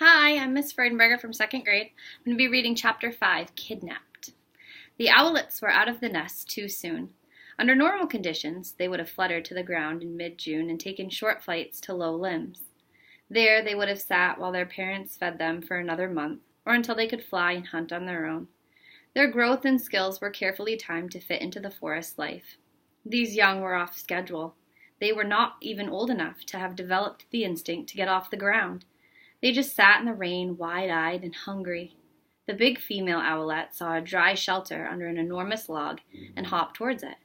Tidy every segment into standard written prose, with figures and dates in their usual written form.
Hi, I'm Miss Freudenberger from second grade. I'm going to be reading Chapter 5, Kidnapped. The owlets were out of the nest too soon. Under normal conditions, they would have fluttered to the ground in mid-June and taken short flights to low limbs. There they would have sat while their parents fed them for another month, or until they could fly and hunt on their own. Their growth and skills were carefully timed to fit into the forest life. These young were off schedule. They were not even old enough to have developed the instinct to get off the ground. They just sat in the rain, wide-eyed and hungry. The big female owlet saw a dry shelter under an enormous log and hopped towards it.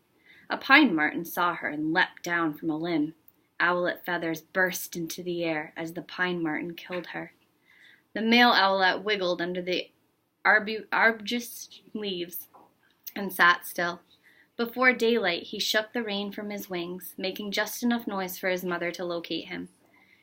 A pine marten saw her and leapt down from a limb. Owlet feathers burst into the air as the pine marten killed her. The male owlet wiggled under the arbutus leaves and sat still. Before daylight, he shook the rain from his wings, making just enough noise for his mother to locate him.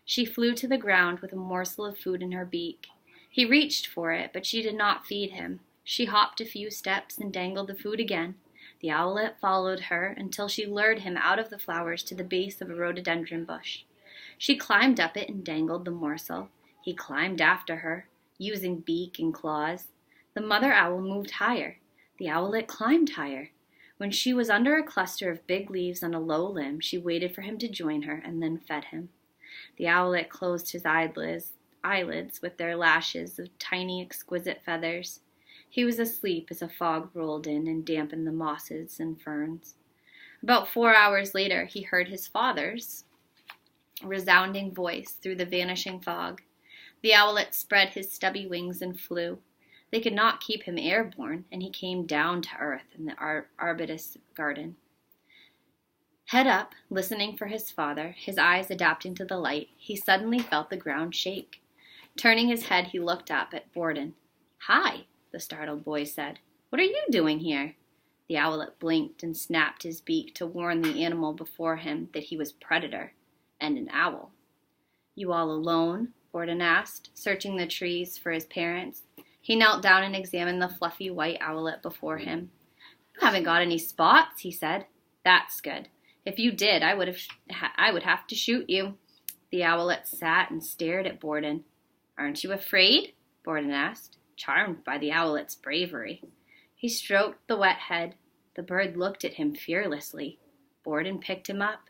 She flew to the ground with a morsel of food in her beak. He reached for it, but she did not feed him. She hopped a few steps and dangled the food again. The owlet followed her until she lured him out of the flowers to the base of a rhododendron bush. She climbed up it and dangled the morsel. He climbed after her, using beak and claws. The mother owl moved higher. The owlet climbed higher. When she was under a cluster of big leaves on a low limb, she waited for him to join her and then fed him. The owlet closed his eyelids with their lashes of tiny, exquisite feathers. He was asleep as a fog rolled in and dampened the mosses and ferns. About 4 hours later, he heard his father's resounding voice through the vanishing fog. The owlet spread his stubby wings and flew. They could not keep him airborne, and he came down to earth in the arbutus garden. Head up, listening for his father, his eyes adapting to the light, he suddenly felt the ground shake. Turning his head, he looked up at Borden. "Hi," the startled boy said. "What are you doing here?" The owlet blinked and snapped his beak to warn the animal before him that he was predator and an owl. "You all alone?" Borden asked, searching the trees for his parents. He knelt down and examined the fluffy white owlet before him. "You haven't got any spots," he said. "That's good. If you did, I would have to shoot you." The owlet sat and stared at Borden. "Aren't you afraid?" Borden asked, charmed by the owlet's bravery. He stroked the wet head. The bird looked at him fearlessly. Borden picked him up.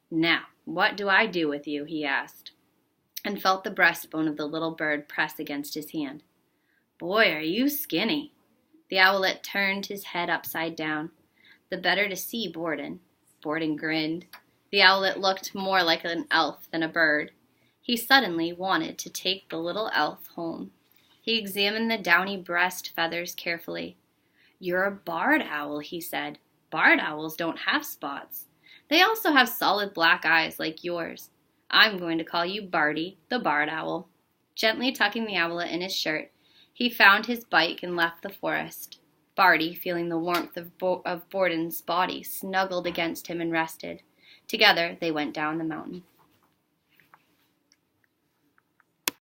"Now, what do I do with you?" he asked, and felt the breastbone of the little bird press against his hand. "Boy, are you skinny." The owlet turned his head upside down, the better to see Borden. Borden grinned. The owlet looked more like an elf than a bird. He suddenly wanted to take the little elf home. He examined the downy breast feathers carefully. "You're a barred owl," he said. "Barred owls don't have spots. They also have solid black eyes like yours. I'm going to call you Barty, the barred owl." Gently tucking the owlet in his shirt, he found his bike and left the forest. Barty, feeling the warmth of Borden's body, snuggled against him and rested. Together they went down the mountain.